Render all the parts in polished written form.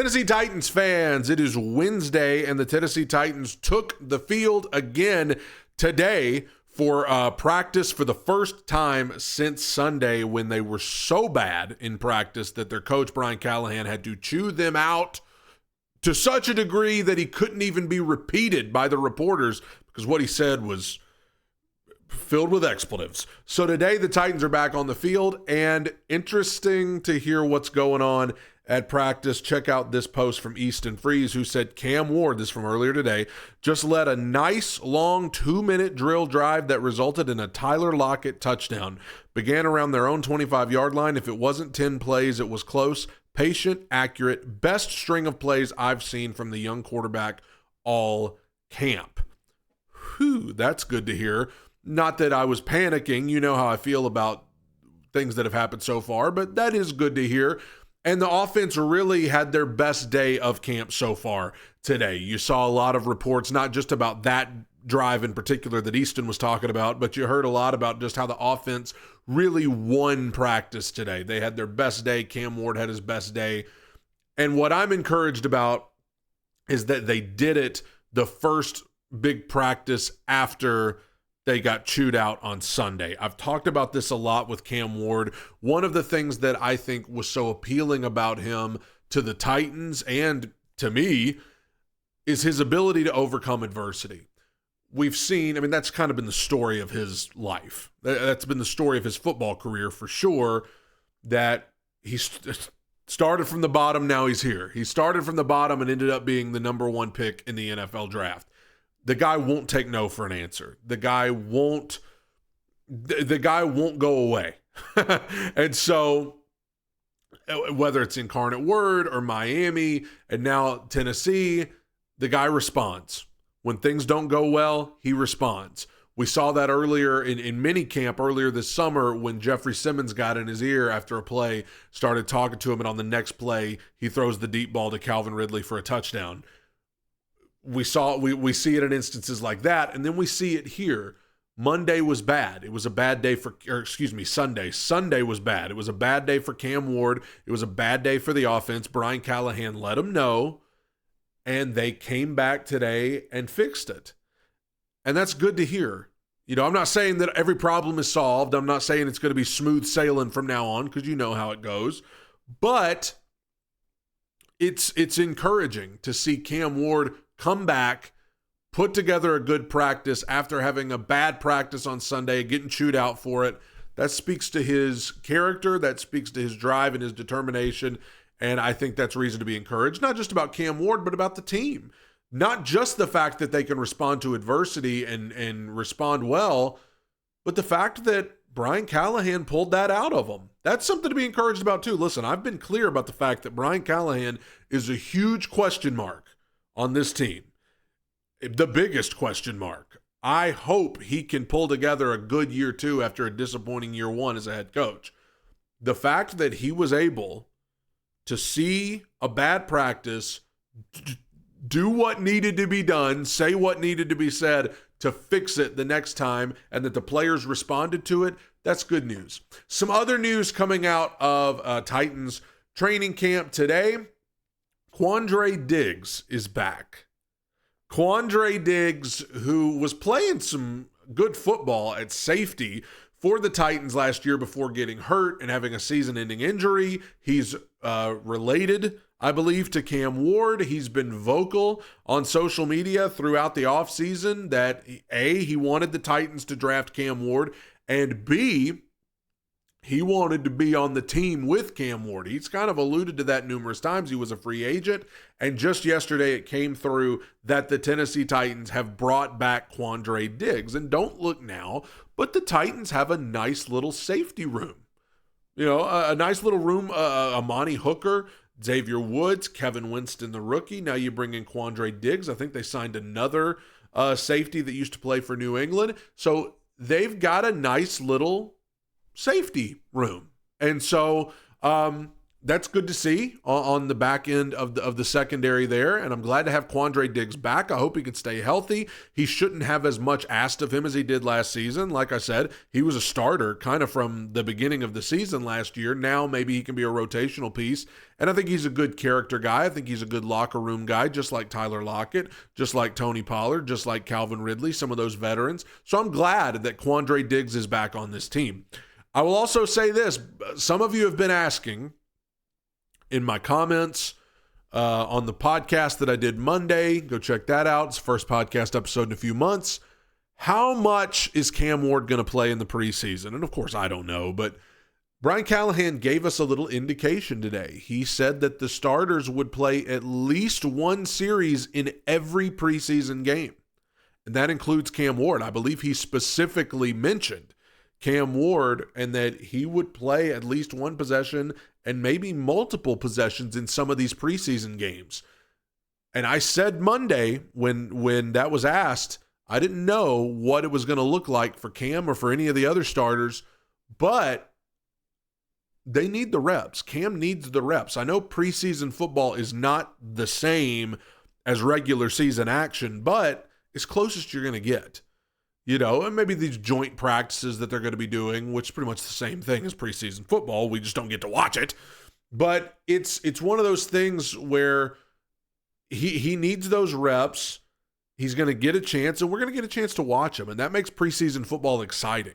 Tennessee Titans fans, it is Wednesday, and the Tennessee Titans took the field again today for practice for the first time since Sunday, when they were so bad in practice that their coach, Brian Callahan, had to chew them out to such a degree that he couldn't even be repeated by the reporters because what he said was filled with expletives. So today the Titans are back on the field, and interesting to hear what's going on at practice. Check out this post from Easton Freeze, who said Cam Ward, this from earlier today, just led a nice long 2-minute drill drive that resulted in a Tyler Lockett touchdown. Began around their own 25-yard line. If it wasn't 10 plays, it was close, patient, accurate, best string of plays I've seen from the young quarterback all camp. Whew, that's good to hear. Not that I was panicking. You know how I feel about things that have happened so far, but that is good to hear. And the offense really had their best day of camp so far today. You saw a lot of reports, not just about that drive in particular that Easton was talking about, but you heard a lot about just how the offense really won practice today. They had their best day. Cam Ward had his best day. And what I'm encouraged about is that they did it the first big practice after they got chewed out on Sunday. I've talked about this a lot with Cam Ward. One of the things that I think was so appealing about him to the Titans and to me is his ability to overcome adversity. We've seen, that's kind of been the story of his life. That's been the story of his football career for sure, that he started from the bottom, now he's here. He started from the bottom and ended up being the number 1 pick in the NFL draft. The guy won't take no for an answer. The guy won't go away. And so whether it's Incarnate Word or Miami and now Tennessee, the guy responds. When things don't go well, he responds. We saw that earlier in minicamp earlier this summer when Jeffrey Simmons got in his ear after a play, started talking to him, and on the next play, he throws the deep ball to Calvin Ridley for a touchdown. We see it in instances like that, and then we see it here. Monday was bad. It was a bad day Sunday. Sunday was bad. It was a bad day for Cam Ward. It was a bad day for the offense. Brian Callahan let them know, and they came back today and fixed it. And that's good to hear. I'm not saying that every problem is solved. I'm not saying it's going to be smooth sailing from now on, because you know how it goes. But it's encouraging to see Cam Ward come back, put together a good practice after having a bad practice on Sunday, getting chewed out for it. That speaks to his character. That speaks to his drive and his determination. And I think that's reason to be encouraged, not just about Cam Ward, but about the team. Not just the fact that they can respond to adversity and respond well, but the fact that Brian Callahan pulled that out of them. That's something to be encouraged about too. Listen, I've been clear about the fact that Brian Callahan is a huge question mark on this team. The biggest question mark. I hope he can pull together a good year 2 after a disappointing year 1 as a head coach. The fact that he was able to see a bad practice, do what needed to be done, say what needed to be said to fix it the next time, and that the players responded to it, that's good news. Some other news coming out of Titans training camp today. Quandre Diggs is back. Quandre Diggs, who was playing some good football at safety for the Titans last year before getting hurt and having a season-ending injury. He's related, I believe, to Cam Ward. He's been vocal on social media throughout the offseason that A, he wanted the Titans to draft Cam Ward, and B, he wanted to be on the team with Cam Ward. He's kind of alluded to that numerous times. He was a free agent, and just yesterday it came through that the Tennessee Titans have brought back Quandre Diggs. And don't look now, but the Titans have a nice little safety room. A nice little room, Amani Hooker, Xavier Woods, Kevin Winston, the rookie. Now you bring in Quandre Diggs. I think they signed another safety that used to play for New England. So they've got a nice little safety room. And so that's good to see on the back end of the secondary there. And I'm glad to have Quandre Diggs back. I hope he can stay healthy. He shouldn't have as much asked of him as he did last season. Like I said, he was a starter kind of from the beginning of the season last year. Now maybe he can be a rotational piece. And I think he's a good character guy. I think he's a good locker room guy, just like Tyler Lockett, just like Tony Pollard, just like Calvin Ridley, some of those veterans. So I'm glad that Quandre Diggs is back on this team. I will also say this. Some of you have been asking in my comments on the podcast that I did Monday. Go check that out. It's the first podcast episode in a few months. How much is Cam Ward going to play in the preseason? And of course, I don't know, but Brian Callahan gave us a little indication today. He said that the starters would play at least one series in every preseason game. And that includes Cam Ward. I believe he specifically mentioned Cam Ward and that he would play at least one possession and maybe multiple possessions in some of these preseason games. And I said Monday when that was asked, I didn't know what it was going to look like for Cam or for any of the other starters, but they need the reps. Cam needs the reps. I know preseason football is not the same as regular season action, but it's closest you're going to get. You know, and maybe these joint practices that they're going to be doing, which is pretty much the same thing as preseason football. We just don't get to watch it. But it's one of those things where he needs those reps. He's going to get a chance, and we're going to get a chance to watch him. And that makes preseason football exciting.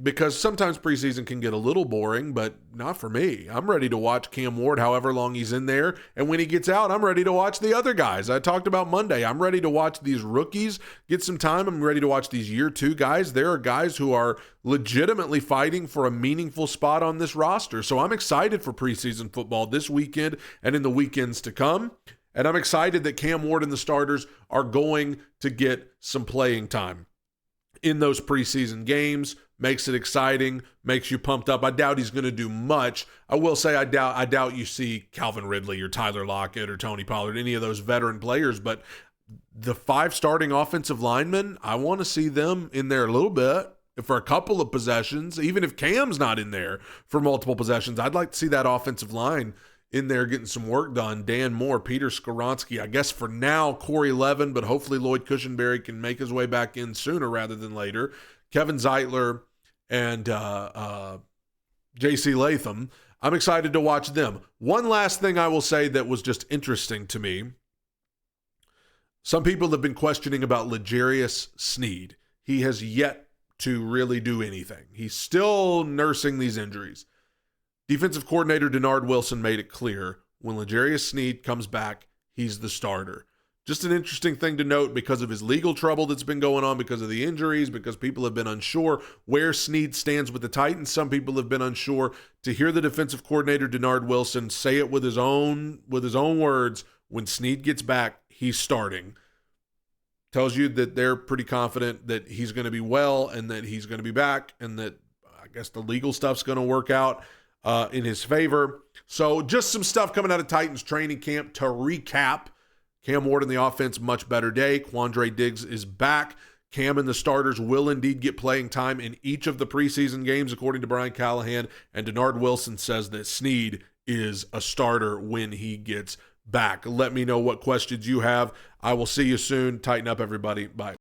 Because sometimes preseason can get a little boring, but not for me. I'm ready to watch Cam Ward however long he's in there. And when he gets out, I'm ready to watch the other guys. I talked about Monday. I'm ready to watch these rookies get some time. I'm ready to watch these year two guys. There are guys who are legitimately fighting for a meaningful spot on this roster. So I'm excited for preseason football this weekend and in the weekends to come. And I'm excited that Cam Ward and the starters are going to get some playing time in those preseason games. Makes it exciting, makes you pumped up. I doubt he's going to do much. I will say I doubt you see Calvin Ridley or Tyler Lockett or Tony Pollard, any of those veteran players, but the 5 starting offensive linemen, I want to see them in there a little bit for a couple of possessions. Even if Cam's not in there for multiple possessions, I'd like to see that offensive line in there getting some work done. Dan Moore, Peter Skoronski, I guess for now, Corey Levin, but hopefully Lloyd Cushenberry can make his way back in sooner rather than later. Kevin Zeitler and J.C. Latham. I'm excited to watch them. One last thing I will say that was just interesting to me. Some people have been questioning about L'Jarius Snead. He has yet to really do anything. He's still nursing these injuries. Defensive coordinator Denard Wilson made it clear when L'Jarius Snead comes back, he's the starter. Just an interesting thing to note because of his legal trouble that's been going on, because of the injuries, because people have been unsure where Snead stands with the Titans. Some people have been unsure. To hear the defensive coordinator Denard Wilson say it with his own words, when Snead gets back, he's starting, tells you that they're pretty confident that he's going to be well and that he's going to be back, and that I guess the legal stuff's going to work out in his favor. So just some stuff coming out of Titans training camp to recap. Cam Ward in the offense, much better day. Quandre Diggs is back. Cam and the starters will indeed get playing time in each of the preseason games, according to Brian Callahan. And Denard Wilson says that Snead is a starter when he gets back. Let me know what questions you have. I will see you soon. Tighten up, everybody. Bye.